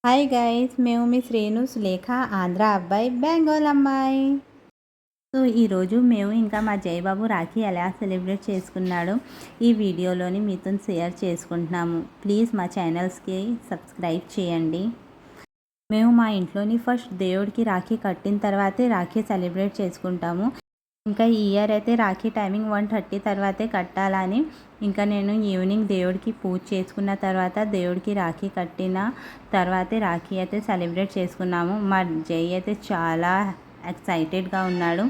Hi guys, మేము మీ శ్రేణు సులేఖ, ఆంధ్ర అబ్బాయి, బెంగాల్ అమ్మాయి. సో ఈరోజు మేము ఇంకా మా జయబాబు రాఖీ ఎలా సెలబ్రేట్ చేసుకున్నాడో ఈ వీడియోలోని మీతో షేర్ చేసుకుంటున్నాము. ప్లీజ్ మా ఛానల్స్కి సబ్స్క్రైబ్ చేయండి. మేము మా ఇంట్లోని ఫస్ట్ దేవుడికి రాఖీ కట్టిన తర్వాతే రాఖీ సెలబ్రేట్ చేసుకుంటాము. ఇంకా ఈ ఇయర్ అయితే రాఖీ టైమింగ్ 1:30 తర్వాతే కట్టాలని ఇంకా నేను ఈవినింగ్ దేవుడికి పూజ చేసుకున్న తర్వాత దేవుడికి రాఖీ కట్టిన తర్వాతే రాఖీ అయితే సెలబ్రేట్ చేసుకున్నాము. మా జై అయితే చాలా ఎక్సైటెడ్గా ఉన్నాడు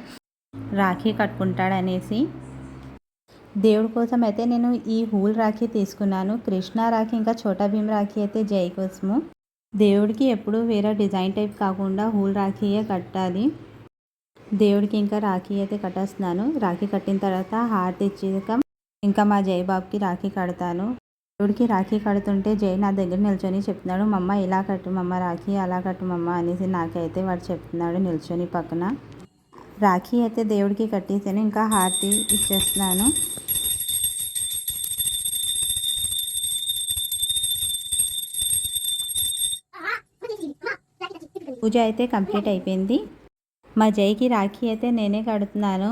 రాఖీ కట్టుకుంటాడనేసి. దేవుడి కోసం అయితే నేను ఈ హూల్ రాఖీ తీసుకున్నాను. కృష్ణ రాఖీ ఇంకా ఛోటా భీమ్ రాఖీ అయితే జై కోసము. దేవుడికి ఎప్పుడూ వేరే డిజైన్ టైప్ కాకుండా హూల్ రాఖీయే కట్టాలి. దేవుడికి ఇంకా రాఖీ అయితే కట్టేస్తున్నాను. రాఖీ కట్టిన తర్వాత హారతి ఇచ్చాక ఇంకా మా జయబాబుకి రాఖీ కడతాను. దేవుడికి రాఖీ కడుతుంటే జై నా దగ్గర నిల్చొని చెప్తున్నాడు, మమ్మ ఇలా కట్టు మమ్మ రాఖీ, అలా కట్టు మమ్మ అనేసి నాకైతే వాడు చెప్తున్నాడు నిల్చొని పక్కన. రాఖీ అయితే దేవుడికి కట్టేసాను. ఇంకా హారతి ఇచ్చేస్తున్నాను. పూజ అయితే కంప్లీట్ అయిపోయింది. మా జైకి రాఖీ అయితే నేనే కడుతున్నాను.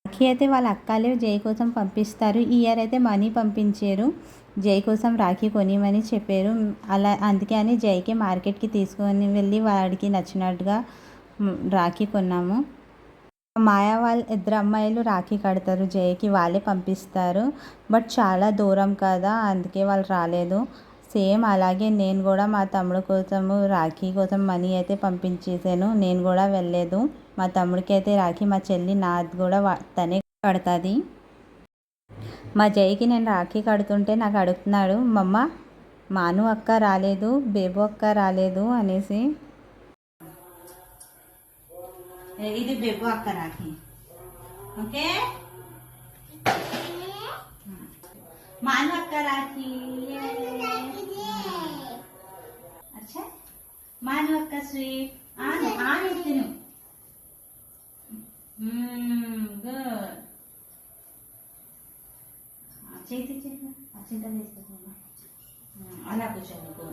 రాఖీ అయితే వాళ్ళ అక్కలే జై కోసం పంపిస్తారు. ఈ ఇయర్ అయితే మనీ పంపించారు, జై కోసం రాఖీ కొనిమని చెప్పారు. అలా అందుకే అని జైకి మార్కెట్కి తీసుకొని వెళ్ళి వాడికి నచ్చినట్టుగా రాఖీ కొన్నాము. మాయా వాళ్ళ ఇద్దరు అమ్మాయిలు రాఖీ కడతారు జైకి, వాళ్ళే పంపిస్తారు. బట్ చాలా దూరం కదా, అందుకే వాళ్ళు రాలేదు. సేమ్ అలాగే నేను కూడా మా తమ్ముడు కోసము రాఖీ కోసం మనీ అయితే పంపించేసాను. నేను కూడా వెళ్ళలేదు. మా తమ్ముడికి అయితే రాఖీ, మా చెల్లి నాది కూడా తనే కడుతుంది. మా జైకి నేను రాఖీ కడుతుంటే నాకు అడుగుతున్నాడు, మమ్మ మాను అక్క రాలేదు, బేబు అక్క రాలేదు అనేసి. ఇది బేబు అక్క రాఖీ. ఓకే, మాను అక్క రాఖీ. अच्छा मानो अक्का स्वीट आने आने तिनु गुड చేతి చేతి అచింత వేసుకుంటున్నా అలా కూర్చోనుకో.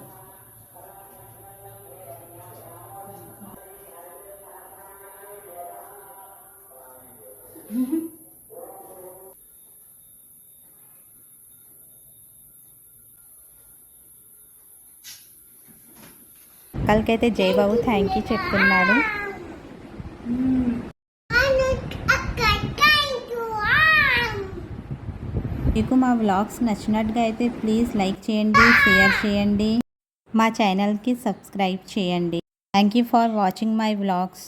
అక్కలకైతే జయబాబు థ్యాంక్ యూ చెప్తున్నాడు. మీకు మా వ్లాగ్స్ నచ్చినట్టుగా అయితే ప్లీజ్ లైక్ చేయండి, షేర్ చేయండి, మా ఛానల్కి సబ్స్క్రైబ్ చేయండి. Thank you for watching my vlogs.